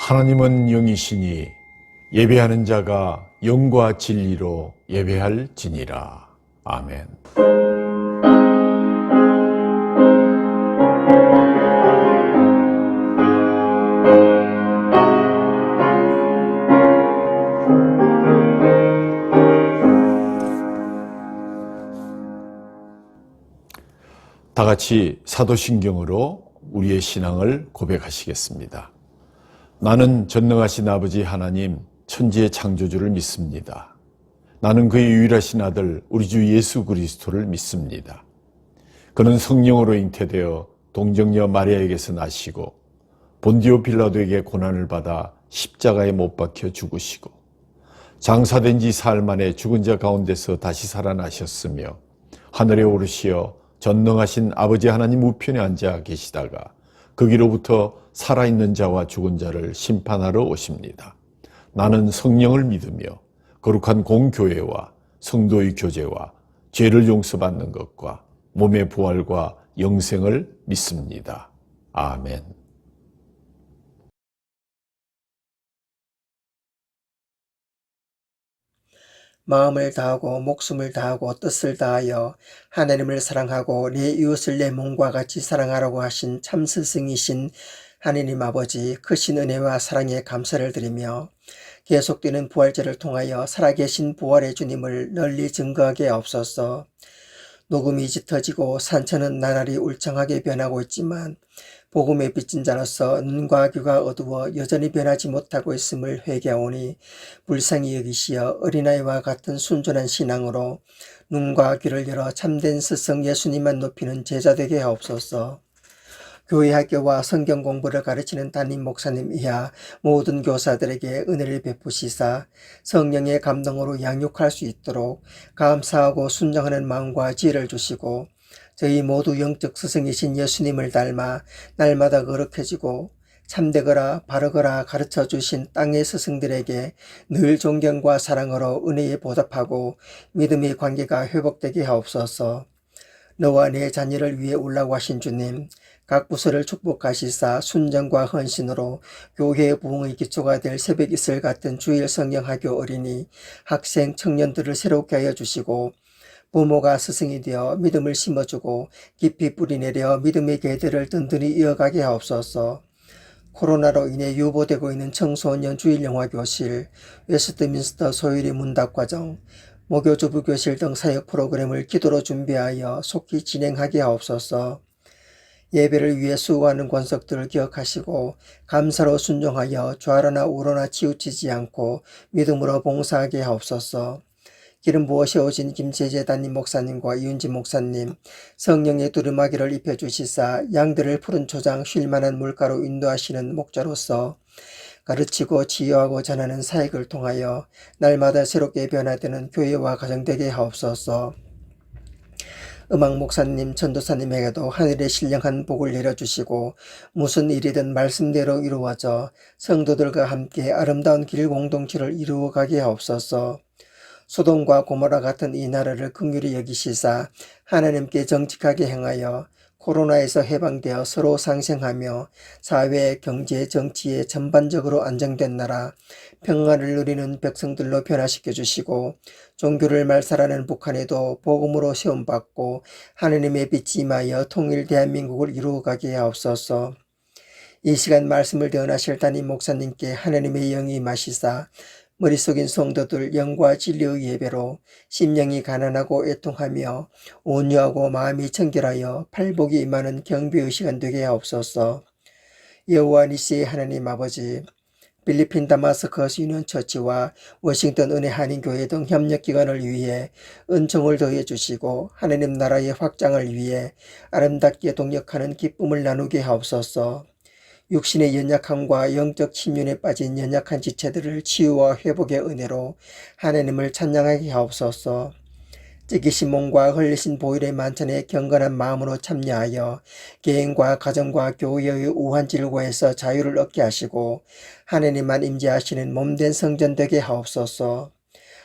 하나님은 영이시니 예배하는 자가 영과 진리로 예배할지니라. 아멘. 다 같이 사도신경으로 우리의 신앙을 고백하시겠습니다. 나는 전능하신 아버지 하나님 천지의 창조주를 믿습니다. 나는 그의 유일하신 아들 우리 주 예수 그리스도를 믿습니다. 그는 성령으로 잉태되어 동정녀 마리아에게서 나시고 본디오 빌라도에게 고난을 받아 십자가에 못 박혀 죽으시고 장사된 지 사흘 만에 죽은 자 가운데서 다시 살아나셨으며 하늘에 오르시어 전능하신 아버지 하나님 우편에 앉아 계시다가 거기로부터 살아있는 자와 죽은 자를 심판하러 오십니다. 나는 성령을 믿으며 거룩한 공교회와 성도의 교제와 죄를 용서받는 것과 몸의 부활과 영생을 믿습니다. 아멘. 마음을 다하고 목숨을 다하고 뜻을 다하여 하나님을 사랑하고 내 이웃을 내 몸과 같이 사랑하라고 하신 참 스승이신 하느님 아버지 크신 은혜와 사랑에 감사를 드리며 계속되는 부활절을 통하여 살아계신 부활의 주님을 널리 증거하게 하옵소서. 녹음이 짙어지고 산천은 나날이 울창하게 변하고 있지만 복음에 빚진 자로서 눈과 귀가 어두워 여전히 변하지 못하고 있음을 회개하오니 불쌍히 여기시어 어린아이와 같은 순전한 신앙으로 눈과 귀를 열어 참된 스승 예수님만 높이는 제자 되게 하옵소서. 교회 학교와 성경 공부를 가르치는 담임 목사님 이하 모든 교사들에게 은혜를 베푸시사 성령의 감동으로 양육할 수 있도록 감사하고 순종하는 마음과 지혜를 주시고 저희 모두 영적 스승이신 예수님을 닮아 날마다 거룩해지고 참되거라 바르거라 가르쳐 주신 땅의 스승들에게 늘 존경과 사랑으로 은혜에 보답하고 믿음의 관계가 회복되게 하옵소서. 너와 내 자녀를 위해 울라고 하신 주님, 각 부서를 축복하시사 순정과 헌신으로 교회의 부흥의 기초가 될 새벽 이슬 같은 주일 성령학교 어린이, 학생, 청년들을 새롭게 하여 주시고 부모가 스승이 되어 믿음을 심어주고 깊이 뿌리내려 믿음의 계대를 든든히 이어가게 하옵소서. 코로나로 인해 유보되고 있는 청소년 주일영화교실, 웨스트민스터 소율이 문답과정, 모교주부교실 등 사역 프로그램을 기도로 준비하여 속히 진행하게 하옵소서. 예배를 위해 수고하는 권석들을 기억하시고 감사로 순종하여 좌로나 우로나 치우치지 않고 믿음으로 봉사하게 하옵소서. 기름 부어 세워진 김재재 담임 목사님과 이윤지 목사님, 성령의 두루마기를 입혀주시사 양들을 푸른 초장 쉴만한 물가로 인도하시는 목자로서 가르치고 치유하고 전하는 사역을 통하여 날마다 새롭게 변화되는 교회와 가정되게 하옵소서. 음악 목사님, 전도사님에게도 하늘의 신령한 복을 내려주시고 무슨 일이든 말씀대로 이루어져 성도들과 함께 아름다운 길 공동체를 이루어가게 하옵소서. 소돔과 고모라 같은 이 나라를 긍휼히 여기시사 하나님께 정직하게 행하여 코로나에서 해방되어 서로 상생하며 사회, 경제, 정치에 전반적으로 안정된 나라, 평화를 누리는 백성들로 변화시켜 주시고 종교를 말살하는 북한에도 복음으로 시험받고 하느님의 빛이 임하여 통일 대한민국을 이루어가게 하옵소서. 이 시간 말씀을 대언하실 담임 목사님께 하느님의 영이 임하시사 머릿속인 성도들 영과 진리의 예배로 심령이 가난하고 애통하며 온유하고 마음이 청결하여 팔복이 임하는 경배의 시간 되게 하옵소서. 여호와 니시의 하나님 아버지, 필리핀 다마스커스 유년처치와 워싱턴 은혜 한인교회 등 협력기관을 위해 은총을 더해 주시고 하나님 나라의 확장을 위해 아름답게 동역하는 기쁨을 나누게 하옵소서. 육신의 연약함과 영적 침륜에 빠진 연약한 지체들을 치유와 회복의 은혜로 하나님을 찬양하게 하옵소서. 찢기신 몸과 흘리신 보혈의 만찬에 경건한 마음으로 참여하여 개인과 가정과 교회의 우한 질고에서 자유를 얻게 하시고 하나님만 임재하시는 몸된 성전 되게 하옵소서.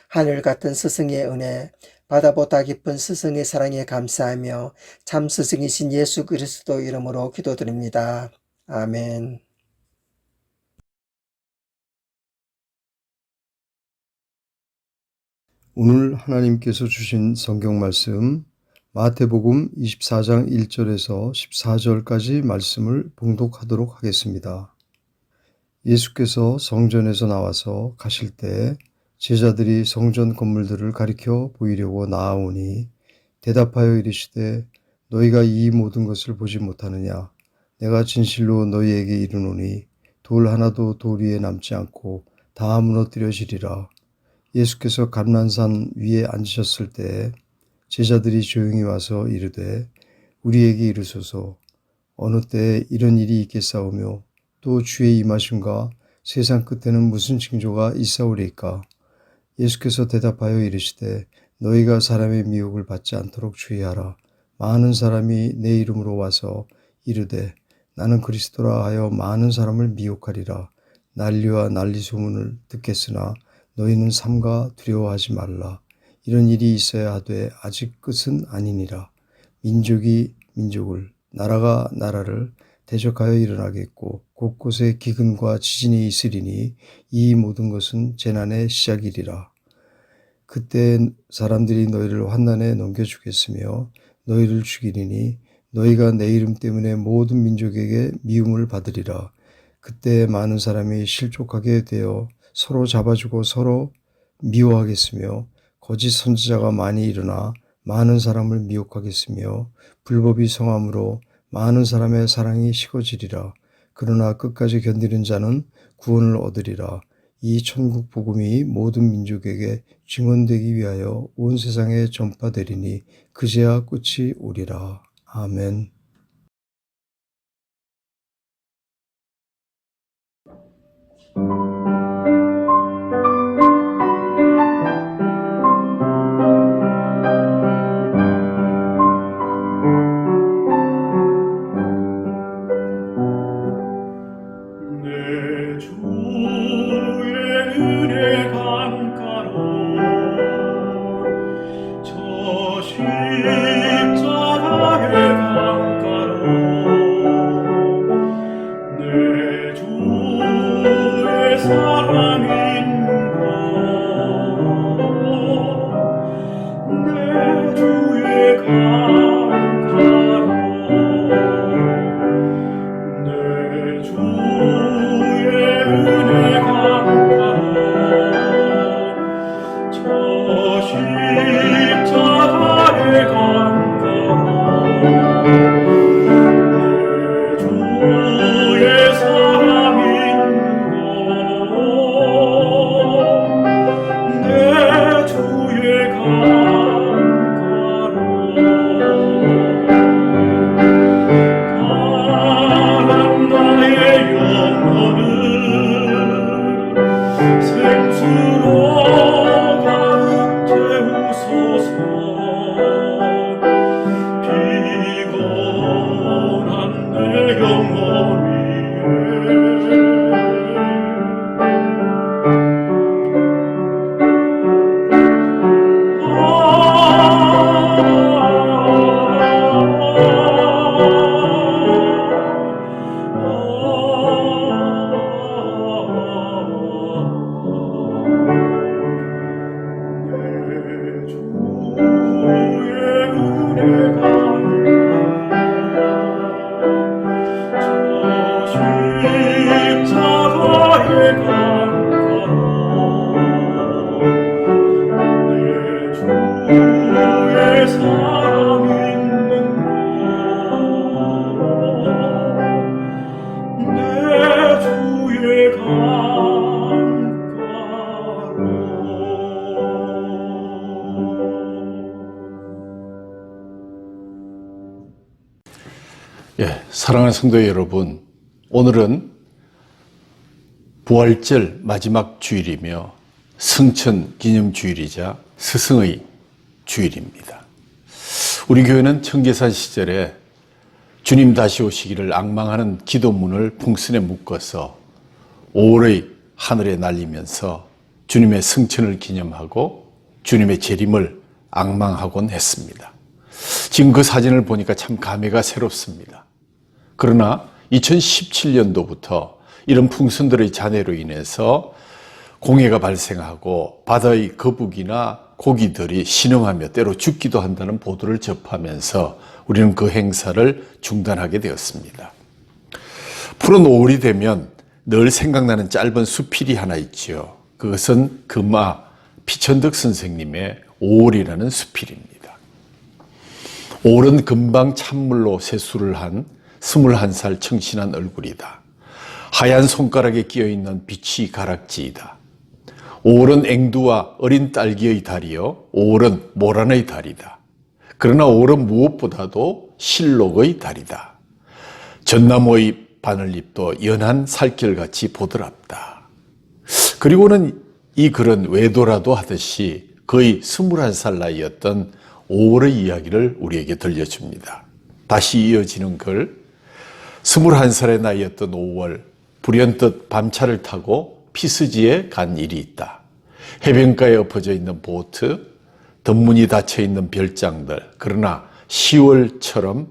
하늘 같은 스승의 은혜, 바다보다 깊은 스승의 사랑에 감사하며 참 스승이신 예수 그리스도 이름으로 기도드립니다. 아멘. 오늘 하나님께서 주신 성경 말씀 마태복음 24장 1절에서 14절까지 말씀을 봉독하도록 하겠습니다. 예수께서 성전에서 나와서 가실 때 제자들이 성전 건물들을 가리켜 보이려고 나아오니 대답하여 이르시되 너희가 이 모든 것을 보지 못하느냐? 내가 진실로 너희에게 이르노니 돌 하나도 돌 위에 남지 않고 다 무너뜨려지리라. 예수께서 감난산 위에 앉으셨을 때 제자들이 조용히 와서 이르되 우리에게 이르소서 어느 때에 이런 일이 있겠사오며 또 주의 임하심과 세상 끝에는 무슨 징조가 있사오리까? 예수께서 대답하여 이르시되 너희가 사람의 미혹을 받지 않도록 주의하라. 많은 사람이 내 이름으로 와서 이르되 나는 그리스도라 하여 많은 사람을 미혹하리라. 난리와 난리 소문을 듣겠으나 너희는 삼가 두려워하지 말라. 이런 일이 있어야 하되 아직 끝은 아니니라. 민족이 민족을, 나라가 나라를 대적하여 일어나겠고 곳곳에 기근과 지진이 있으리니 이 모든 것은 재난의 시작이리라. 그때 사람들이 너희를 환난에 넘겨주겠으며 너희를 죽이리니 너희가 내 이름 때문에 모든 민족에게 미움을 받으리라. 그때 많은 사람이 실족하게 되어 서로 잡아주고 서로 미워하겠으며 거짓 선지자가 많이 일어나 많은 사람을 미혹하겠으며 불법이 성함으로 많은 사람의 사랑이 식어지리라. 그러나 끝까지 견디는 자는 구원을 얻으리라. 이 천국 복음이 모든 민족에게 증언되기 위하여 온 세상에 전파되리니 그제야 끝이 오리라. 아멘. 내 주의 은혜 강가로 저 십자가의 강가로 내 주의 사랑 있는 곳 내 주의 강가로 내 주의 은혜 강가로 저 십자가의 강가로 내 주의 사랑 있는 곳 내 주의 강가로 가난 나의 영혼을 생수로 가득 채우소서. 피곤한 내 영혼 사랑하는 성도 여러분, 오늘은 부활절 마지막 주일이며 성천 기념 주일이자 스승의 주일입니다. 우리 교회는 청계산 시절에 주님 다시 오시기를 앙망하는 기도문을 풍선에 묶어서 5월의 하늘에 날리면서 주님의 성천을 기념하고 주님의 재림을 앙망하곤 했습니다. 지금 그 사진을 보니까 참 감회가 새롭습니다. 그러나 2017년도부터 이런 풍선들의 잔해로 인해서 공해가 발생하고 바다의 거북이나 고기들이 신음하며 때로 죽기도 한다는 보도를 접하면서 우리는 그 행사를 중단하게 되었습니다. 푸른 5월이 되면 늘 생각나는 짧은 수필이 하나 있지요. 그것은 금아 피천득 선생님의 5월이라는 수필입니다. 5월은 금방 찬물로 세수를 한 21살 청신한 얼굴이다. 하얀 손가락에 끼어있는 빛이 가락지이다. 5월은 앵두와 어린 딸기의 달이요 5월은 모란의 달이다. 그러나 5월은 무엇보다도 실록의 달이다. 전나무의 바늘잎도 연한 살결같이 보드랍다. 그리고는 이 글은 외도라도 하듯이 거의 21살 나이였던 5월의 이야기를 우리에게 들려줍니다. 다시 이어지는 글. 21살의 나이였던 5월, 불현듯 밤차를 타고 피스지에 간 일이 있다. 해변가에 엎어져 있는 보트, 덧문이 닫혀 있는 별장들, 그러나 10월처럼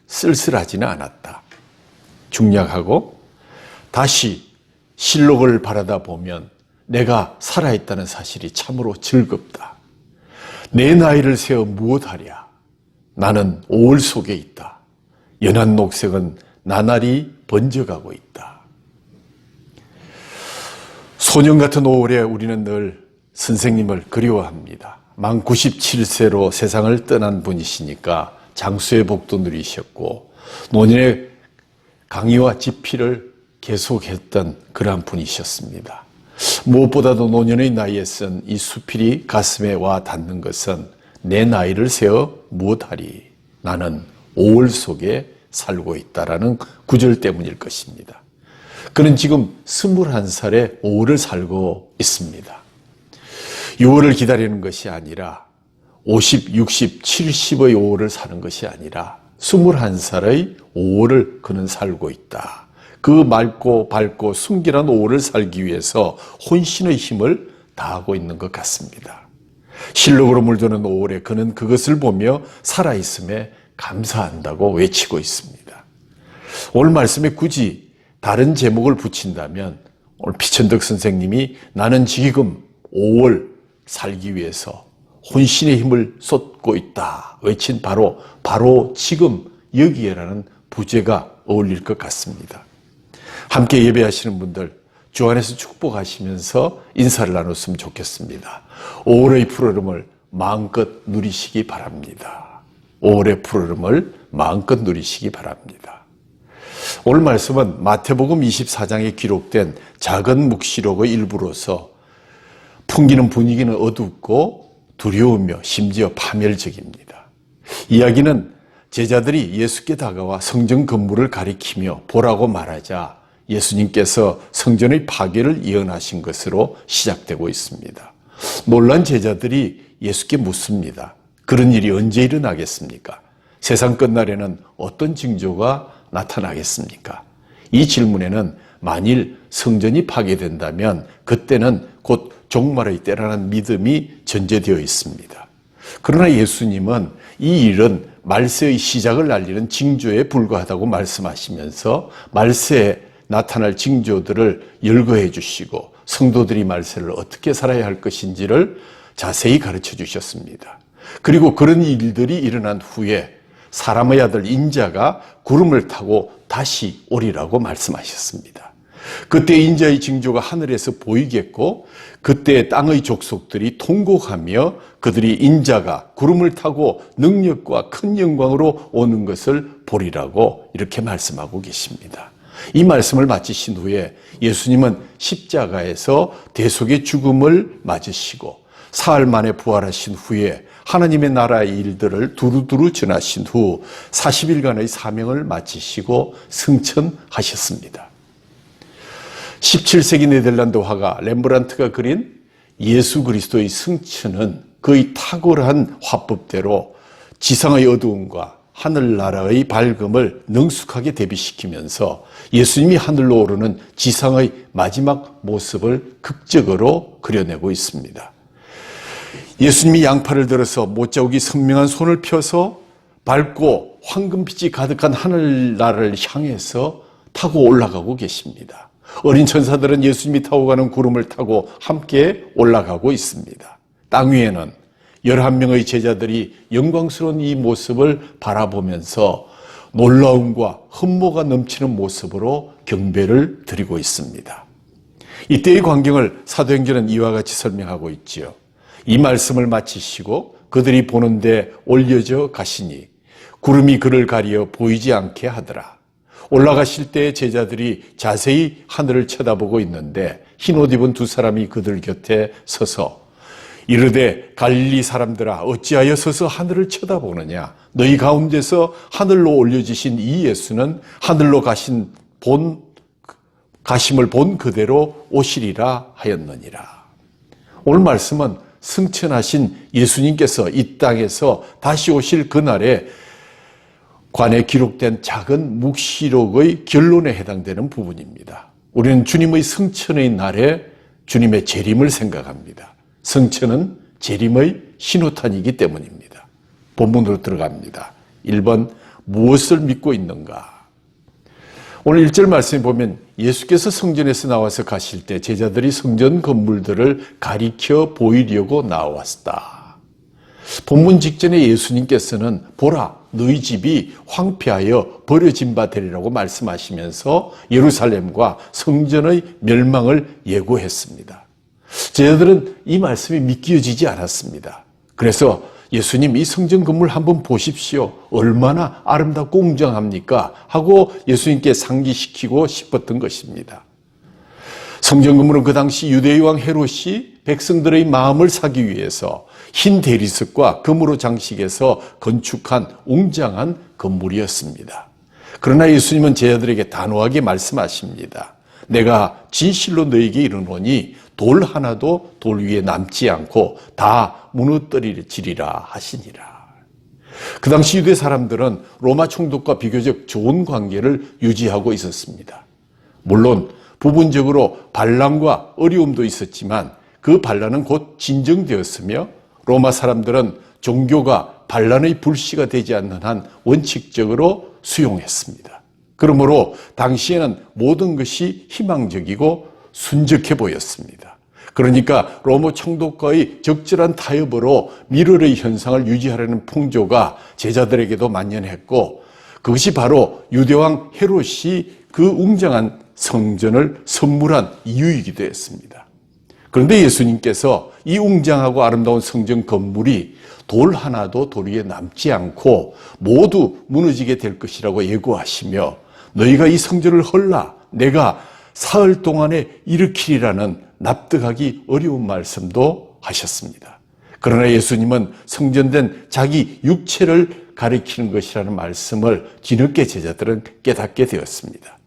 쓸쓸하지는 않았다. 중략하고 다시 실록을 바라다 보면 내가 살아있다는 사실이 참으로 즐겁다. 내 나이를 세어 무엇하랴? 나는 5월 속에 있다. 연한 녹색은 나날이 번져가고 있다. 소년 같은 5월에 우리는 늘 선생님을 그리워합니다. 만 97세로 세상을 떠난 분이시니까 장수의 복도 누리셨고 노년의 강의와 집필을 계속했던 그러한 분이셨습니다. 무엇보다도 노년의 나이에 쓴 이 수필이 가슴에 와 닿는 것은 내 나이를 세어 무엇하리? 나는 5월 속에 살고 있다라는 구절 때문일 것입니다. 그는 지금 21살에 5월을 살고 있습니다. 6월을 기다리는 것이 아니라 50, 60, 70의 5월을 사는 것이 아니라 21살의 5월을 그는 살고 있다. 그 맑고 밝고 순결한 5월을 살기 위해서 혼신의 힘을 다하고 있는 것 같습니다. 실록으로 물드는 5월에 그는 그것을 보며 살아있음에 감사한다고 외치고 있습니다. 오늘 말씀에 굳이 다른 제목을 붙인다면 오늘 피천득 선생님이 나는 지금 5월 살기 위해서 혼신의 힘을 쏟고 있다 외친 바로 지금 여기에라는 부제가 어울릴 것 같습니다. 함께 예배하시는 분들 주 안에서 축복하시면서 인사를 나눴으면 좋겠습니다. 5월의 푸르름을 마음껏 누리시기 바랍니다. 5월의 푸르름을 마음껏 누리시기 바랍니다. 오늘 말씀은 마태복음 24장에 기록된 작은 묵시록의 일부로서 풍기는 분위기는 어둡고 두려우며 심지어 파멸적입니다. 이야기는 제자들이 예수께 다가와 성전 건물을 가리키며 보라고 말하자 예수님께서 성전의 파괴를 예언하신 것으로 시작되고 있습니다. 놀란 제자들이 예수께 묻습니다. 그런 일이 언제 일어나겠습니까? 세상 끝날에는 어떤 징조가 나타나겠습니까? 이 질문에는 만일 성전이 파괴된다면 그때는 곧 종말의 때라는 믿음이 전제되어 있습니다. 그러나 예수님은 이 일은 말세의 시작을 알리는 징조에 불과하다고 말씀하시면서 말세에 나타날 징조들을 열거해 주시고 성도들이 말세를 어떻게 살아야 할 것인지를 자세히 가르쳐 주셨습니다. 그리고 그런 일들이 일어난 후에 사람의 아들 인자가 구름을 타고 다시 오리라고 말씀하셨습니다. 그때 인자의 징조가 하늘에서 보이겠고 그때 땅의 족속들이 통곡하며 그들이 인자가 구름을 타고 능력과 큰 영광으로 오는 것을 보리라고 이렇게 말씀하고 계십니다. 이 말씀을 마치신 후에 예수님은 십자가에서 대속의 죽음을 맞으시고 사흘 만에 부활하신 후에 하나님의 나라의 일들을 두루두루 전하신 후 40일간의 사명을 마치시고 승천하셨습니다. 17세기 네덜란드 화가 렘브란트가 그린 예수 그리스도의 승천은 그의 탁월한 화법대로 지상의 어두움과 하늘나라의 밝음을 능숙하게 대비시키면서 예수님이 하늘로 오르는 지상의 마지막 모습을 극적으로 그려내고 있습니다. 예수님이 양팔을 들어서 못자국이 선명한 손을 펴서 밝고 황금빛이 가득한 하늘나라를 향해서 타고 올라가고 계십니다. 어린 천사들은 예수님이 타고 가는 구름을 타고 함께 올라가고 있습니다. 땅 위에는 11명의 제자들이 영광스러운 이 모습을 바라보면서 놀라움과 흠모가 넘치는 모습으로 경배를 드리고 있습니다. 이때의 광경을 사도행전은 이와 같이 설명하고 있지요. 이 말씀을 마치시고 그들이 보는데 올려져 가시니 구름이 그를 가리어 보이지 않게 하더라. 올라가실 때 제자들이 자세히 하늘을 쳐다보고 있는데 흰옷 입은 두 사람이 그들 곁에 서서 이르되 갈릴리 사람들아 어찌하여 서서 하늘을 쳐다보느냐. 너희 가운데서 하늘로 올려지신 이 예수는 하늘로 가심을 본 그대로 오시리라 하였느니라. 오늘 말씀은 승천하신 예수님께서 이 땅에서 다시 오실 그날에 관에 기록된 작은 묵시록의 결론에 해당되는 부분입니다. 우리는 주님의 승천의 날에 주님의 재림을 생각합니다. 승천은 재림의 신호탄이기 때문입니다. 본문으로 들어갑니다. 1번 무엇을 믿고 있는가? 오늘 1절 말씀에 보면 예수께서 성전에서 나와서 가실 때 제자들이 성전 건물들을 가리켜 보이려고 나왔다. 본문 직전에 예수님께서는 보라 너희 집이 황폐하여 버려진 바 되리라고 말씀하시면서 예루살렘과 성전의 멸망을 예고했습니다. 제자들은 이 말씀이 믿겨지지 않았습니다. 그래서 예수님 이 성전 건물 한번 보십시오. 얼마나 아름답고 웅장합니까? 하고 예수님께 상기시키고 싶었던 것입니다. 성전 건물은 그 당시 유대의 왕 헤롯이 백성들의 마음을 사기 위해서 흰 대리석과 금으로 장식해서 건축한 웅장한 건물이었습니다. 그러나 예수님은 제자들에게 단호하게 말씀하십니다. 내가 진실로 너에게 이르노니 돌 하나도 돌 위에 남지 않고 다 무너뜨리리라 하시니라. 그 당시 유대 사람들은 로마 총독과 비교적 좋은 관계를 유지하고 있었습니다. 물론 부분적으로 반란과 어려움도 있었지만 그 반란은 곧 진정되었으며 로마 사람들은 종교가 반란의 불씨가 되지 않는 한 원칙적으로 수용했습니다. 그러므로 당시에는 모든 것이 희망적이고 순적해 보였습니다. 그러니까 로마 총독과의 적절한 타협으로 밀월의 현상을 유지하려는 풍조가 제자들에게도 만연했고 그것이 바로 유대왕 헤롯이 그 웅장한 성전을 선물한 이유이기도 했습니다. 그런데 예수님께서 이 웅장하고 아름다운 성전 건물이 돌 하나도 돌 위에 남지 않고 모두 무너지게 될 것이라고 예고하시며 너희가 이 성전을 헐라 내가 사흘 동안에 일으키리라는 납득하기 어려운 말씀도 하셨습니다. 그러나 예수님은 성전된 자기 육체를 가리키는 것이라는 말씀을 뒤늦게 제자들은 깨닫게 되었습니다.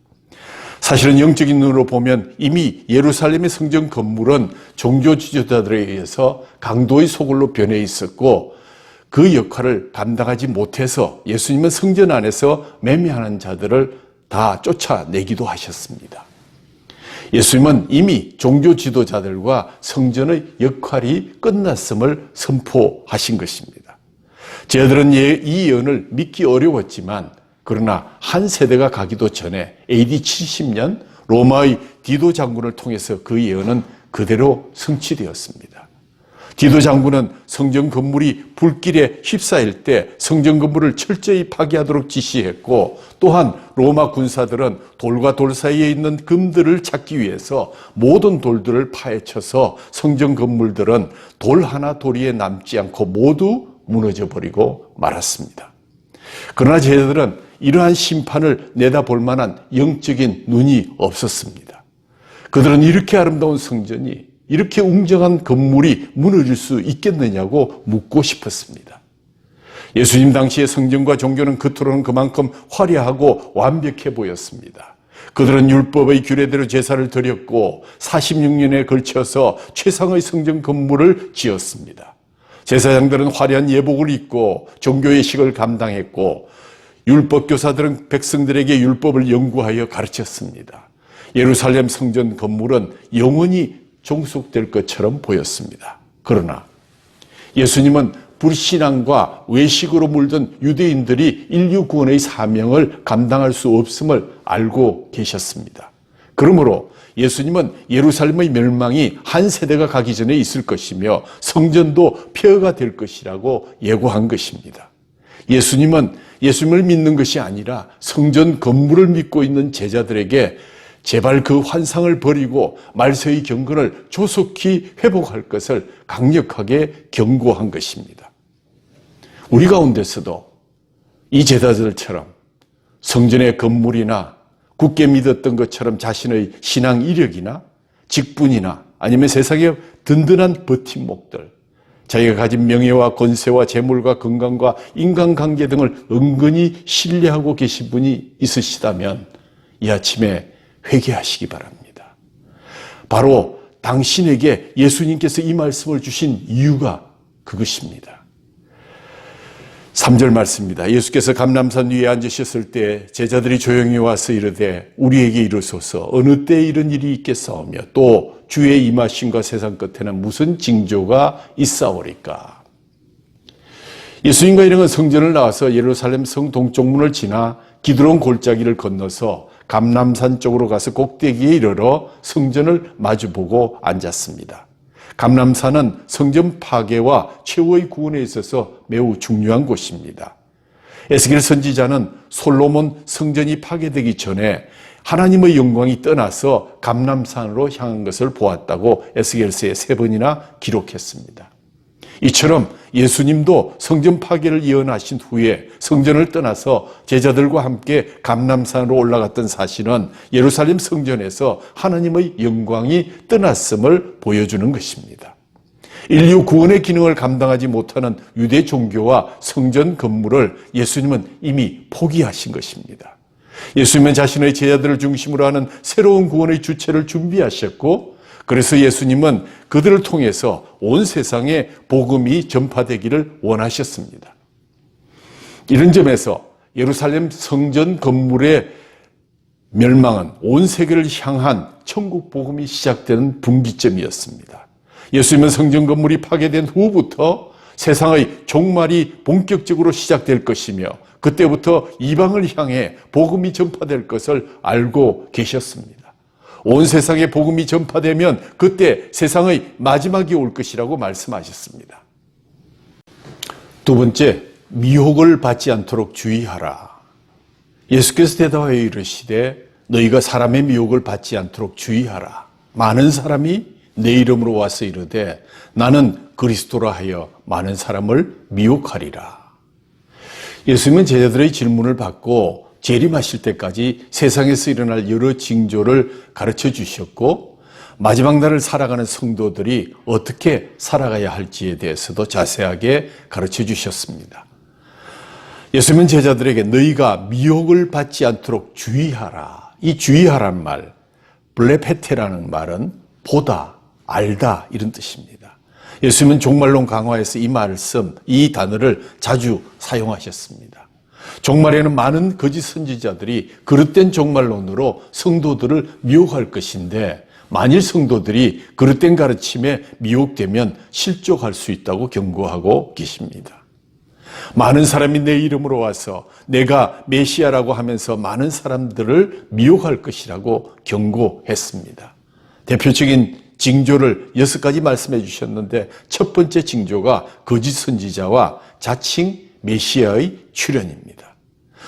사실은 영적인 눈으로 보면 이미 예루살렘의 성전 건물은 종교 지도자들에 의해서 강도의 소굴로 변해 있었고 그 역할을 감당하지 못해서 예수님은 성전 안에서 매매하는 자들을 다 쫓아내기도 하셨습니다. 예수님은 이미 종교 지도자들과 성전의 역할이 끝났음을 선포하신 것입니다. 제자들은 이 예언을 믿기 어려웠지만 그러나 한 세대가 가기도 전에 AD 70년 로마의 디도 장군을 통해서 그 예언은 그대로 성취되었습니다. 디도 장군은 성전 건물이 불길에 휩싸일 때 성전 건물을 철저히 파괴하도록 지시했고 또한 로마 군사들은 돌과 돌 사이에 있는 금들을 찾기 위해서 모든 돌들을 파헤쳐서 성전 건물들은 돌 하나 돌 위에 남지 않고 모두 무너져 버리고 말았습니다. 그러나 제자들은 이러한 심판을 내다볼 만한 영적인 눈이 없었습니다. 그들은 이렇게 아름다운 성전이 이렇게 웅장한 건물이 무너질 수 있겠느냐고 묻고 싶었습니다. 예수님 당시의 성전과 종교는 겉으로는 그만큼 화려하고 완벽해 보였습니다. 그들은 율법의 규례대로 제사를 드렸고 46년에 걸쳐서 최상의 성전 건물을 지었습니다. 제사장들은 화려한 예복을 입고 종교의 식을 감당했고 율법 교사들은 백성들에게 율법을 연구하여 가르쳤습니다. 예루살렘 성전 건물은 영원히 종속될 것처럼 보였습니다. 그러나 예수님은 불신앙과 외식으로 물든 유대인들이 인류 구원의 사명을 감당할 수 없음을 알고 계셨습니다. 그러므로 예수님은 예루살렘의 멸망이 한 세대가 가기 전에 있을 것이며 성전도 폐허가 될 것이라고 예고한 것입니다. 예수님은 예수님을 믿는 것이 아니라 성전 건물을 믿고 있는 제자들에게 제발 그 환상을 버리고 말세의 경건을 조속히 회복할 것을 강력하게 경고한 것입니다. 우리 가운데서도 이 제자들처럼 성전의 건물이나 굳게 믿었던 것처럼 자신의 신앙 이력이나 직분이나 아니면 세상의 든든한 버팀목들, 자기가 가진 명예와 권세와 재물과 건강과 인간관계 등을 은근히 신뢰하고 계신 분이 있으시다면 이 아침에 회개하시기 바랍니다. 바로 당신에게 예수님께서 이 말씀을 주신 이유가 그것입니다. 3절 말씀입니다. 예수께서 감람산 위에 앉으셨을 때 제자들이 조용히 와서 이르되 우리에게 이르소서 어느 때 이런 일이 있겠사오며 또 주의 임하심과 세상 끝에는 무슨 징조가 있사오리까. 예수님과 일행은 성전을 나와서 예루살렘 성 동쪽문을 지나 기드론 골짜기를 건너서 감람산 쪽으로 가서 꼭대기에 이르러 성전을 마주보고 앉았습니다. 감람산은 성전 파괴와 최후의 구원에 있어서 매우 중요한 곳입니다. 에스겔 선지자는 솔로몬 성전이 파괴되기 전에 하나님의 영광이 떠나서 감람산으로 향한 것을 보았다고 에스겔서에 3번이나 기록했습니다. 이처럼 예수님도 성전 파괴를 예언하신 후에 성전을 떠나서 제자들과 함께 감람산으로 올라갔던 사실은 예루살렘 성전에서 하나님의 영광이 떠났음을 보여주는 것입니다. 인류 구원의 기능을 감당하지 못하는 유대 종교와 성전 건물을 예수님은 이미 포기하신 것입니다. 예수님은 자신의 제자들을 중심으로 하는 새로운 구원의 주체를 준비하셨고 그래서 예수님은 그들을 통해서 온 세상에 복음이 전파되기를 원하셨습니다. 이런 점에서 예루살렘 성전 건물의 멸망은 온 세계를 향한 천국 복음이 시작되는 분기점이었습니다. 예수님은 성전 건물이 파괴된 후부터 세상의 종말이 본격적으로 시작될 것이며 그때부터 이방을 향해 복음이 전파될 것을 알고 계셨습니다. 온 세상에 복음이 전파되면 그때 세상의 마지막이 올 것이라고 말씀하셨습니다. 두 번째, 미혹을 받지 않도록 주의하라. 예수께서 대답하여 이르시되 너희가 사람의 미혹을 받지 않도록 주의하라. 많은 사람이 내 이름으로 와서 이르되 나는 그리스도라 하여 많은 사람을 미혹하리라. 예수님은 제자들의 질문을 받고 재림하실 때까지 세상에서 일어날 여러 징조를 가르쳐 주셨고 마지막 날을 살아가는 성도들이 어떻게 살아가야 할지에 대해서도 자세하게 가르쳐 주셨습니다. 예수님은 제자들에게 너희가 미혹을 받지 않도록 주의하라. 이 주의하라는 말, 블레페테라는 말은 보다, 알다 이런 뜻입니다. 예수님은 종말론 강화에서 이 말씀, 이 단어를 자주 사용하셨습니다. 종말에는 많은 거짓 선지자들이 그릇된 종말론으로 성도들을 미혹할 것인데 만일 성도들이 그릇된 가르침에 미혹되면 실족할 수 있다고 경고하고 계십니다. 많은 사람이 내 이름으로 와서 내가 메시아라고 하면서 많은 사람들을 미혹할 것이라고 경고했습니다. 대표적인 징조를 6가지 말씀해 주셨는데 첫 번째 징조가 거짓 선지자와 자칭 메시아의 출현입니다.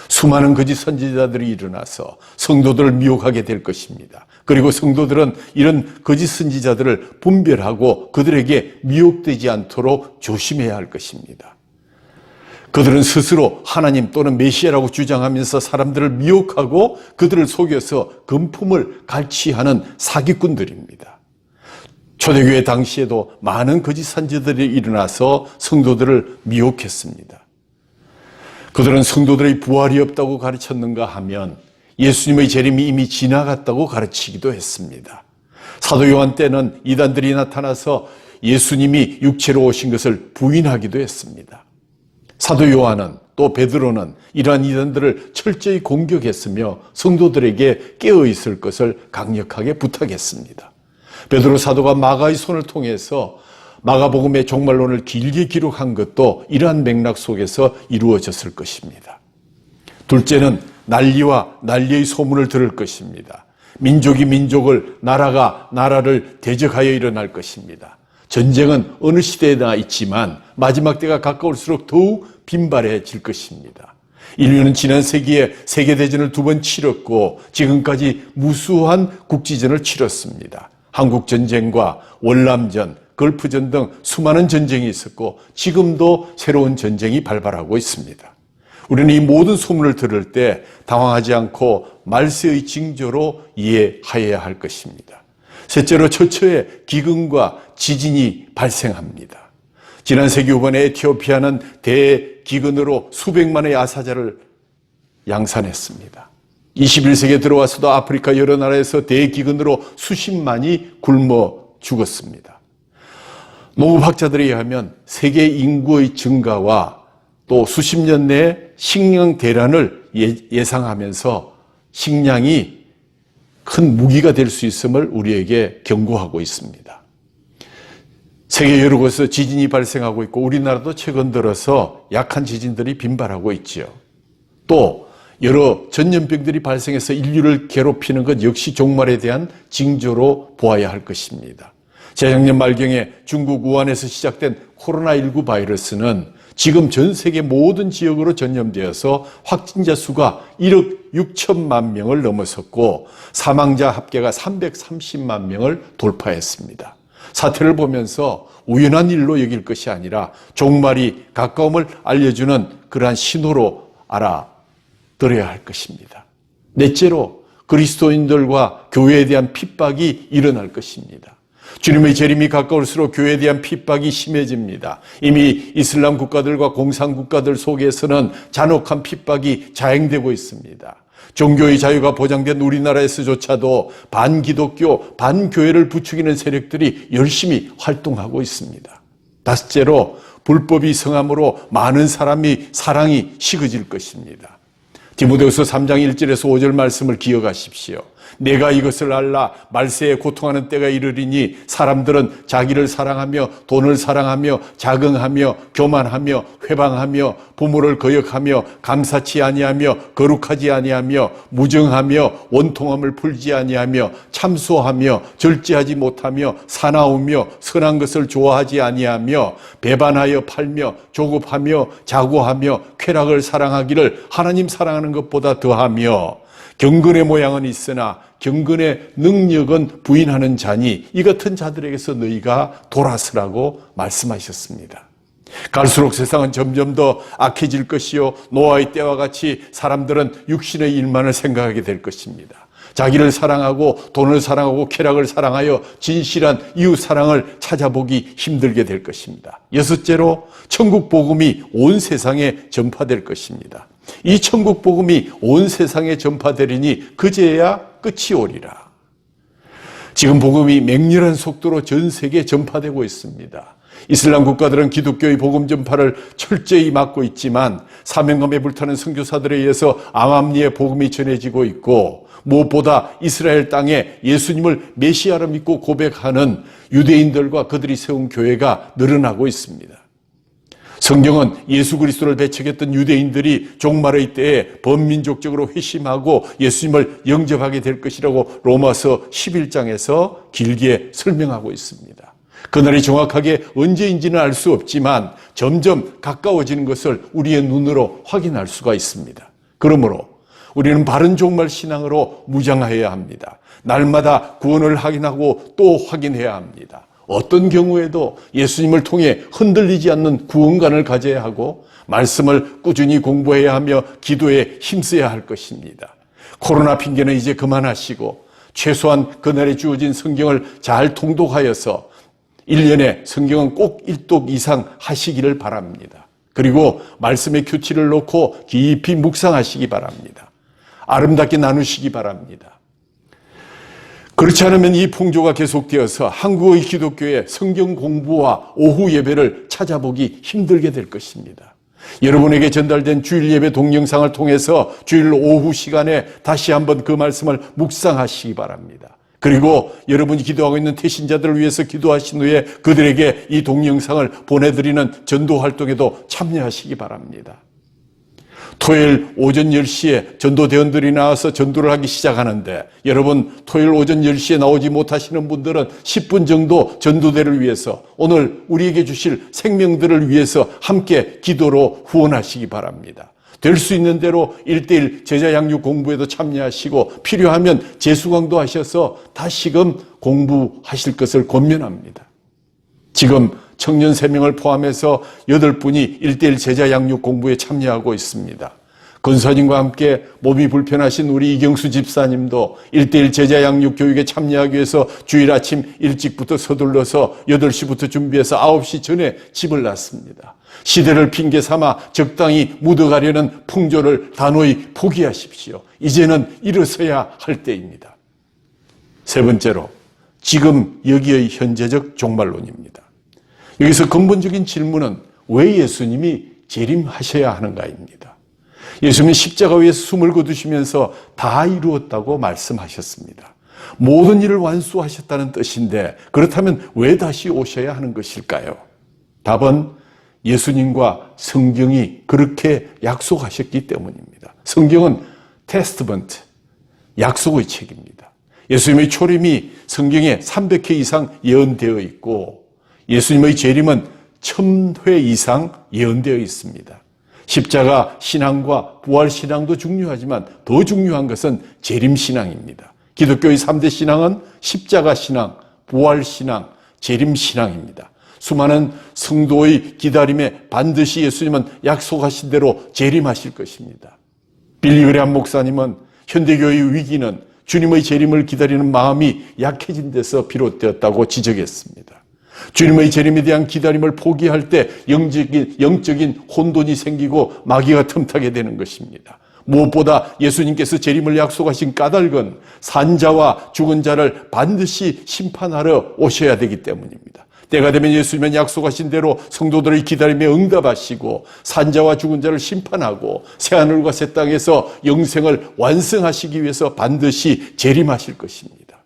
수많은 거짓 선지자들이 일어나서 성도들을 미혹하게 될 것입니다. 그리고 성도들은 이런 거짓 선지자들을 분별하고 그들에게 미혹되지 않도록 조심해야 할 것입니다. 그들은 스스로 하나님 또는 메시아라고 주장하면서 사람들을 미혹하고 그들을 속여서 금품을 갈취하는 사기꾼들입니다. 초대교회 당시에도 많은 거짓 선지자들이 일어나서 성도들을 미혹했습니다. 그들은 성도들의 부활이 없다고 가르쳤는가 하면 예수님의 재림이 이미 지나갔다고 가르치기도 했습니다. 사도 요한 때는 이단들이 나타나서 예수님이 육체로 오신 것을 부인하기도 했습니다. 사도 요한은 또 베드로는 이러한 이단들을 철저히 공격했으며 성도들에게 깨어 있을 것을 강력하게 부탁했습니다. 베드로 사도가 마가의 손을 통해서 마가복음의 종말론을 길게 기록한 것도 이러한 맥락 속에서 이루어졌을 것입니다. 둘째는 난리와 난리의 소문을 들을 것입니다. 민족이 민족을, 나라가 나라를 대적하여 일어날 것입니다. 전쟁은 어느 시대에나 있지만 마지막 때가 가까울수록 더욱 빈발해질 것입니다. 인류는 지난 세기에 세계대전을 2번 치렀고 지금까지 무수한 국지전을 치렀습니다. 한국전쟁과 월남전, 걸프전 등 수많은 전쟁이 있었고 지금도 새로운 전쟁이 발발하고 있습니다. 우리는 이 모든 소문을 들을 때 당황하지 않고 말세의 징조로 이해하여야 할 것입니다. 셋째로 처처에 기근과 지진이 발생합니다. 지난 세기 후반에 에티오피아는 대기근으로 수백만의 아사자를 양산했습니다. 21세기에 들어와서도 아프리카 여러 나라에서 대기근으로 수십만이 굶어 죽었습니다. 농업학자들에 의하면 세계 인구의 증가와 또 수십 년 내 식량 대란을 예상하면서 식량이 큰 무기가 될 수 있음을 우리에게 경고하고 있습니다. 세계 여러 곳에서 지진이 발생하고 있고 우리나라도 최근 들어서 약한 지진들이 빈발하고 있지요. 또 여러 전염병들이 발생해서 인류를 괴롭히는 것 역시 종말에 대한 징조로 보아야 할 것입니다. 재작년 말경에 중국 우한에서 시작된 코로나19 바이러스는 지금 전 세계 모든 지역으로 전염되어서 확진자 수가 1억 6천만 명을 넘어섰고 사망자 합계가 330만 명을 돌파했습니다. 사태를 보면서 우연한 일로 여길 것이 아니라 종말이 가까움을 알려주는 그러한 신호로 알아들어야 할 것입니다. 넷째로 그리스도인들과 교회에 대한 핍박이 일어날 것입니다. 주님의 재림이 가까울수록 교회에 대한 핍박이 심해집니다. 이미 이슬람 국가들과 공산국가들 속에서는 잔혹한 핍박이 자행되고 있습니다. 종교의 자유가 보장된 우리나라에서조차도 반기독교, 반교회를 부추기는 세력들이 열심히 활동하고 있습니다. 다섯째로 불법이 성함으로 많은 사랑이 식어질 것입니다. 디모데후서 3장 1절에서 5절 말씀을 기억하십시오. 내가 이것을 알라 말세에 고통하는 때가 이르리니 사람들은 자기를 사랑하며 돈을 사랑하며 자긍하며 교만하며 회방하며 부모를 거역하며 감사치 아니하며 거룩하지 아니하며 무정하며 원통함을 풀지 아니하며 참소하며 절제하지 못하며 사나우며 선한 것을 좋아하지 아니하며 배반하여 팔며 조급하며 자고하며 쾌락을 사랑하기를 하나님 사랑하는 것보다 더하며 경건의 모양은 있으나 경건의 능력은 부인하는 자니 이 같은 자들에게서 너희가 돌아서라고 말씀하셨습니다. 갈수록 세상은 점점 더 악해질 것이요 노아의 때와 같이 사람들은 육신의 일만을 생각하게 될 것입니다. 자기를 사랑하고 돈을 사랑하고 쾌락을 사랑하여 진실한 이웃 사랑을 찾아보기 힘들게 될 것입니다. 여섯째로 천국 복음이 온 세상에 전파될 것입니다. 이 천국 복음이 온 세상에 전파되리니 그제야 끝이 오리라. 지금 복음이 맹렬한 속도로 전 세계에 전파되고 있습니다. 이슬람 국가들은 기독교의 복음 전파를 철저히 막고 있지만 사명감에 불타는 선교사들에 의해서 암암리에 복음이 전해지고 있고 무엇보다 이스라엘 땅에 예수님을 메시아로 믿고 고백하는 유대인들과 그들이 세운 교회가 늘어나고 있습니다. 성경은 예수 그리스도를 배척했던 유대인들이 종말의 때에 범민족적으로 회심하고 예수님을 영접하게 될 것이라고 로마서 11장에서 길게 설명하고 있습니다. 그날이 정확하게 언제인지는 알 수 없지만 점점 가까워지는 것을 우리의 눈으로 확인할 수가 있습니다. 그러므로 우리는 바른 종말 신앙으로 무장해야 합니다. 날마다 구원을 확인하고 또 확인해야 합니다. 어떤 경우에도 예수님을 통해 흔들리지 않는 구원관을 가져야 하고 말씀을 꾸준히 공부해야 하며 기도에 힘써야 할 것입니다. 코로나 핑계는 이제 그만하시고 최소한 그날에 주어진 성경을 잘 통독하여서 1년에 성경은 꼭 1독 이상 하시기를 바랍니다. 그리고 말씀의 규칙을 놓고 깊이 묵상하시기 바랍니다. 아름답게 나누시기 바랍니다. 그렇지 않으면 이 풍조가 계속되어서 한국의 기독교의 성경 공부와 오후 예배를 찾아보기 힘들게 될 것입니다. 여러분에게 전달된 주일 예배 동영상을 통해서 주일 오후 시간에 다시 한번 그 말씀을 묵상하시기 바랍니다. 그리고 여러분이 기도하고 있는 태신자들을 위해서 기도하신 후에 그들에게 이 동영상을 보내드리는 전도 활동에도 참여하시기 바랍니다. 토요일 오전 10시에 전도대원들이 나와서 전도를 하기 시작하는데 여러분 토요일 오전 10시에 나오지 못하시는 분들은 10분 정도 전도대를 위해서 오늘 우리에게 주실 생명들을 위해서 함께 기도로 후원하시기 바랍니다. 될 수 있는 대로 1:1 제자 양육 공부에도 참여하시고 필요하면 재수강도 하셔서 다시금 공부하실 것을 권면합니다. 지금 청년 3명을 포함해서 8분이 1:1 제자 양육 공부에 참여하고 있습니다. 권사님과 함께 몸이 불편하신 우리 이경수 집사님도 1:1 제자 양육 교육에 참여하기 위해서 주일 아침 일찍부터 서둘러서 8시부터 준비해서 9시 전에 집을 났습니다. 시대를 핑계 삼아 적당히 묻어가려는 풍조를 단호히 포기하십시오. 이제는 일어서야 할 때입니다. 세 번째로 지금 여기의 현재적 종말론입니다. 여기서 근본적인 질문은 왜 예수님이 재림하셔야 하는가입니다. 예수님은 십자가 위에서 숨을 거두시면서 다 이루었다고 말씀하셨습니다. 모든 일을 완수하셨다는 뜻인데 그렇다면 왜 다시 오셔야 하는 것일까요? 답은 예수님과 성경이 그렇게 약속하셨기 때문입니다. 성경은 테스트먼트, 약속의 책입니다. 예수님의 초림이 성경에 300회 이상 예언되어 있고 예수님의 재림은 1000회 이상 예언되어 있습니다. 십자가 신앙과 부활 신앙도 중요하지만 더 중요한 것은 재림 신앙입니다. 기독교의 3대 신앙은 십자가 신앙, 부활 신앙, 재림 신앙입니다. 수많은 성도의 기다림에 반드시 예수님은 약속하신 대로 재림하실 것입니다. 빌리 그레함 목사님은 현대교회의 위기는 주님의 재림을 기다리는 마음이 약해진 데서 비롯되었다고 지적했습니다. 주님의 재림에 대한 기다림을 포기할 때 영적인 혼돈이 생기고 마귀가 틈타게 되는 것입니다. 무엇보다 예수님께서 재림을 약속하신 까닭은 산자와 죽은 자를 반드시 심판하러 오셔야 되기 때문입니다. 때가 되면 예수님은 약속하신 대로 성도들의 기다림에 응답하시고 산자와 죽은 자를 심판하고 새하늘과 새 땅에서 영생을 완성하시기 위해서 반드시 재림하실 것입니다.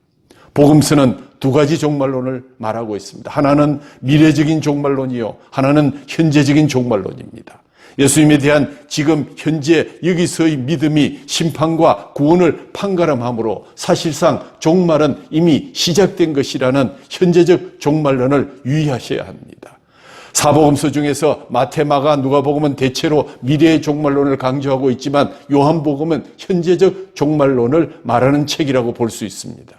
복음서는 두 가지 종말론을 말하고 있습니다. 하나는 미래적인 종말론이요, 하나는 현재적인 종말론입니다. 예수님에 대한 지금 현재 여기서의 믿음이 심판과 구원을 판가름하므로 사실상 종말은 이미 시작된 것이라는 현재적 종말론을 유의하셔야 합니다. 사복음서 중에서 마태, 마가, 누가복음은 대체로 미래의 종말론을 강조하고 있지만 요한복음은 현재적 종말론을 말하는 책이라고 볼 수 있습니다.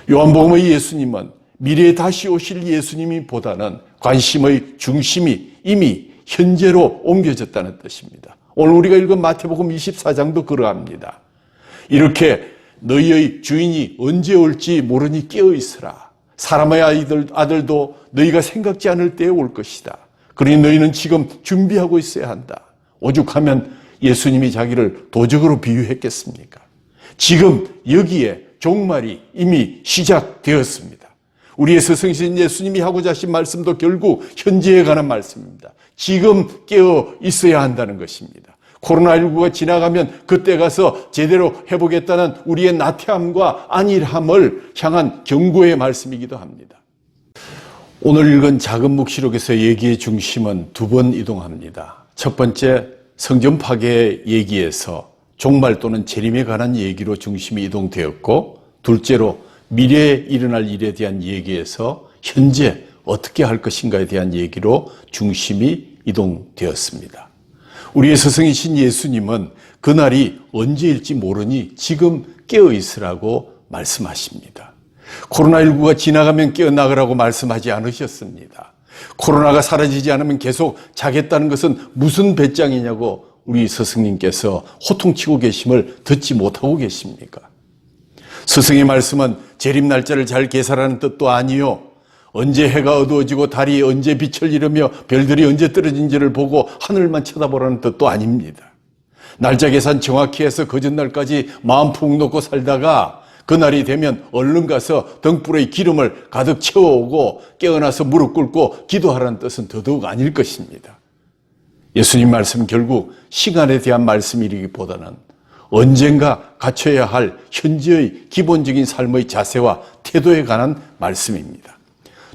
요한복음의 예수님은 미래에 다시 오실 예수님이 보다는 관심의 중심이 이미 현재로 옮겨졌다는 뜻입니다. 오늘 우리가 읽은 마태복음 24장도 그러합니다. 이렇게 너희의 주인이 언제 올지 모르니 깨어있으라. 사람의 아들도 너희가 생각지 않을 때에 올 것이다. 그러니 너희는 지금 준비하고 있어야 한다. 오죽하면 예수님이 자기를 도적으로 비유했겠습니까? 지금 여기에 종말이 이미 시작되었습니다. 우리의 스승이신 예수님이 하고자 하신 말씀도 결국 현재에 관한 말씀입니다. 지금 깨어 있어야 한다는 것입니다. 코로나19가 지나가면 그때 가서 제대로 해보겠다는 우리의 나태함과 안일함을 향한 경고의 말씀이기도 합니다. 오늘 읽은 작은 묵시록에서 얘기의 중심은 두 번 이동합니다. 첫 번째, 성전 파괴의 얘기에서 종말 또는 재림에 관한 얘기로 중심이 이동되었고, 둘째로 미래에 일어날 일에 대한 얘기에서 현재 어떻게 할 것인가에 대한 얘기로 중심이 이동되었습니다. 우리의 스승이신 예수님은 그날이 언제일지 모르니 지금 깨어 있으라고 말씀하십니다. 코로나19가 지나가면 깨어나가라고 말씀하지 않으셨습니다. 코로나가 사라지지 않으면 계속 자겠다는 것은 무슨 배짱이냐고 우리 스승님께서 호통치고 계심을 듣지 못하고 계십니까? 스승의 말씀은 재림 날짜를 잘 계산하는 뜻도 아니요, 언제 해가 어두워지고 달이 언제 빛을 잃으며 별들이 언제 떨어진지를 보고 하늘만 쳐다보라는 뜻도 아닙니다. 날짜 계산 정확히 해서 거짓날까지 마음 푹 놓고 살다가 그날이 되면 얼른 가서 등불의 기름을 가득 채워오고 깨어나서 무릎 꿇고 기도하라는 뜻은 더더욱 아닐 것입니다. 예수님 말씀은 결국 시간에 대한 말씀이기보다는 언젠가 갖춰야 할 현재의 기본적인 삶의 자세와 태도에 관한 말씀입니다.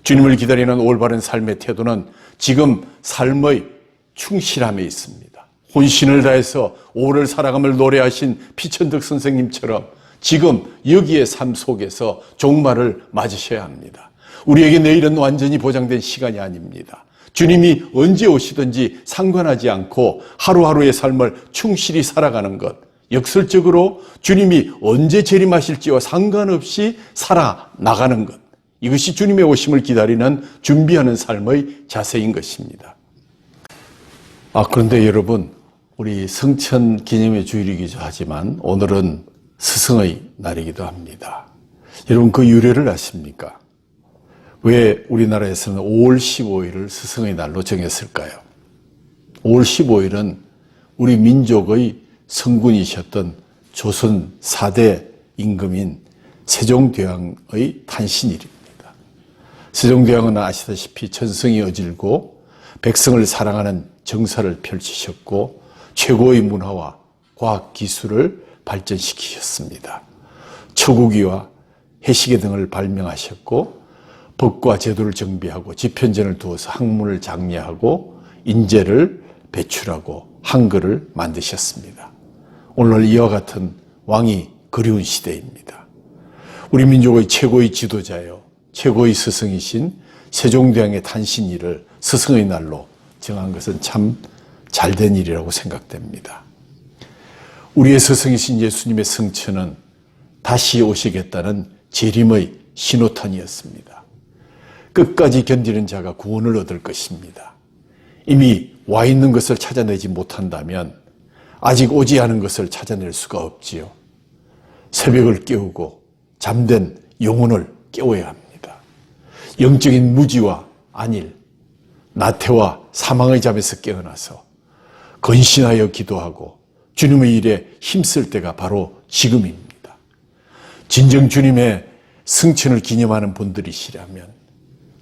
주님을 기다리는 올바른 삶의 태도는 지금 삶의 충실함에 있습니다. 혼신을 다해서 오를 살아감을 노래하신 피천득 선생님처럼 지금 여기의 삶 속에서 종말을 맞으셔야 합니다. 우리에게 내일은 완전히 보장된 시간이 아닙니다. 주님이 언제 오시든지 상관하지 않고 하루하루의 삶을 충실히 살아가는 것, 역설적으로 주님이 언제 재림하실지와 상관없이 살아나가는 것, 이것이 주님의 오심을 기다리는 준비하는 삶의 자세인 것입니다. 그런데 여러분, 우리 성천 기념의 주일이기도 하지만 오늘은 스승의 날이기도 합니다. 여러분, 그 유래를 아십니까? 왜 우리나라에서는 5월 15일을 스승의 날로 정했을까요? 5월 15일은 우리 민족의 성군이셨던 조선 4대 임금인 세종대왕의 탄신일입니다. 세종대왕은 아시다시피 천성이 어질고 백성을 사랑하는 정사를 펼치셨고 최고의 문화와 과학 기술을 발전시키셨습니다. 초국이와 해시계 등을 발명하셨고 법과 제도를 정비하고 집현전을 두어서 학문을 장려하고 인재를 배출하고 한글을 만드셨습니다. 오늘날 이와 같은 왕이 그리운 시대입니다. 우리 민족의 최고의 지도자요, 최고의 스승이신 세종대왕의 탄신일을 스승의 날로 정한 것은 참 잘된 일이라고 생각됩니다. 우리의 스승이신 예수님의 성천은 다시 오시겠다는 재림의 신호탄이었습니다. 끝까지 견디는 자가 구원을 얻을 것입니다. 이미 와 있는 것을 찾아내지 못한다면 아직 오지 않은 것을 찾아낼 수가 없지요. 새벽을 깨우고 잠든 영혼을 깨워야 합니다. 영적인 무지와 안일, 나태와 사망의 잠에서 깨어나서 건신하여 기도하고 주님의 일에 힘쓸 때가 바로 지금입니다. 진정 주님의 승천을 기념하는 분들이시라면,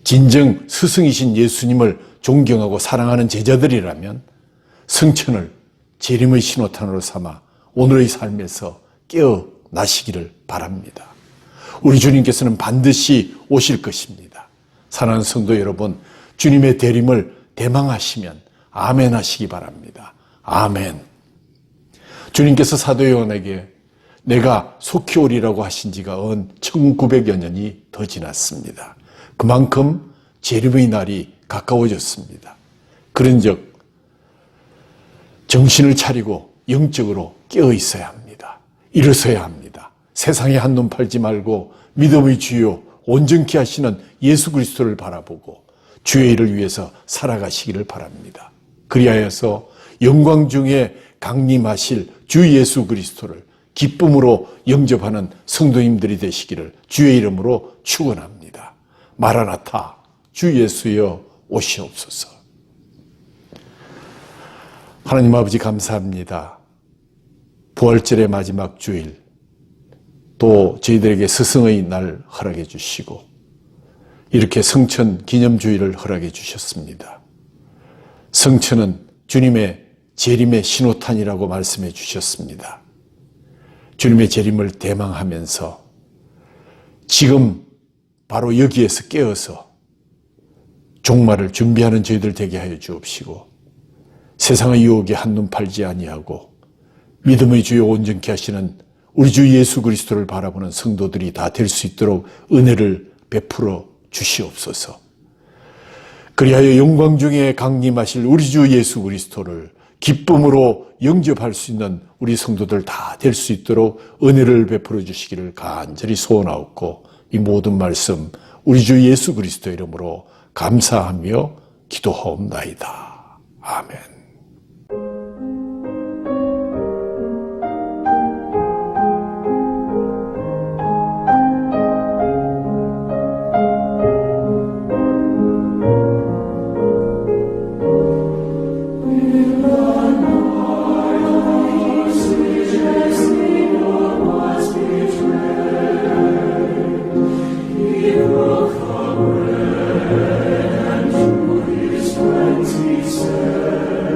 진정 스승이신 예수님을 존경하고 사랑하는 제자들이라면 승천을 재림의 신호탄으로 삼아 오늘의 삶에서 깨어나시기를 바랍니다. 우리 주님께서는 반드시 오실 것입니다. 사랑하는 성도 여러분, 주님의 대림을 대망하시면 아멘 하시기 바랍니다. 아멘. 주님께서 사도 요한에게 내가 속히 오리라고 하신 지가 1900여 년이 더 지났습니다. 그만큼 재림의 날이 가까워졌습니다. 그런즉 정신을 차리고 영적으로 깨어 있어야 합니다. 일어서야 합니다. 세상에 한눈 팔지 말고 믿음의 주요 온전케 하시는 예수 그리스도를 바라보고 주의 일을 위해서 살아가시기를 바랍니다. 그리하여서 영광 중에 강림하실 주 예수 그리스도를 기쁨으로 영접하는 성도님들이 되시기를 주의 이름으로 축원합니다. 마라나타, 주 예수여 오시옵소서. 하나님 아버지 감사합니다. 부활절의 마지막 주일, 또 저희들에게 스승의 날 허락해 주시고 이렇게 성천 기념주일을 허락해 주셨습니다. 성천은 주님의 재림의 신호탄이라고 말씀해 주셨습니다. 주님의 재림을 대망하면서 지금 바로 여기에서 깨어서 종말을 준비하는 저희들 되게 하여 주옵시고 세상의 유혹에 한눈 팔지 아니하고 믿음의 주요 온전케 하시는 우리 주 예수 그리스도를 바라보는 성도들이 다 될 수 있도록 은혜를 베풀어 주시옵소서. 그리하여 영광 중에 강림하실 우리 주 예수 그리스도를 기쁨으로 영접할 수 있는 우리 성도들 다 될 수 있도록 은혜를 베풀어 주시기를 간절히 소원하옵고 이 모든 말씀 우리 주 예수 그리스도 이름으로 감사하며 기도하옵나이다. 아멘. He will come and to his 27.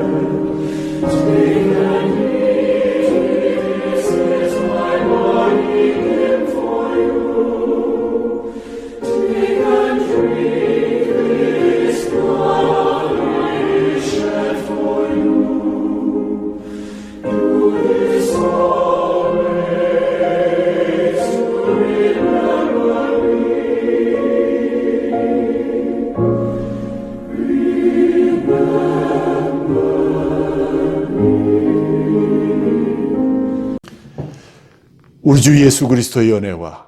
우리 주 예수 그리스도의 은혜와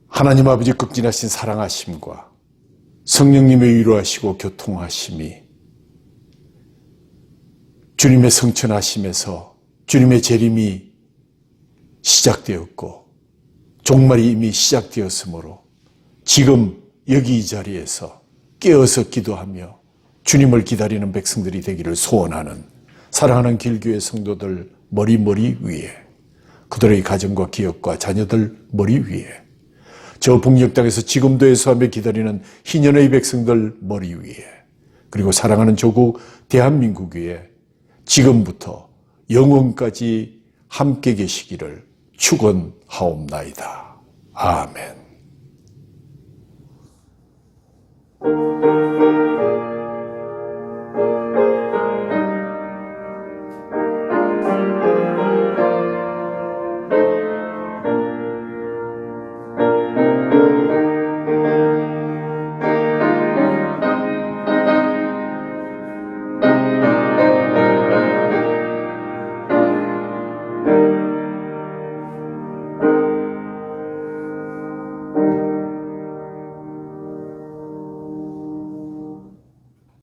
하나님 아버지 극진하신 사랑하심과 성령님의 위로하시고 교통하심이 주님의 성천하심에서 주님의 재림이 시작되었고 종말이 이미 시작되었으므로 지금 여기 이 자리에서 깨어서 기도하며 주님을 기다리는 백성들이 되기를 소원하는 사랑하는 길교회 성도들 머리 위에, 그들의 가정과 기업과 자녀들 머리 위에, 저 북녘 땅에서 지금도 애수하며 기다리는 희년의 백성들 머리 위에, 그리고 사랑하는 조국 대한민국 위에 지금부터 영원까지 함께 계시기를 축원하옵나이다. 아멘.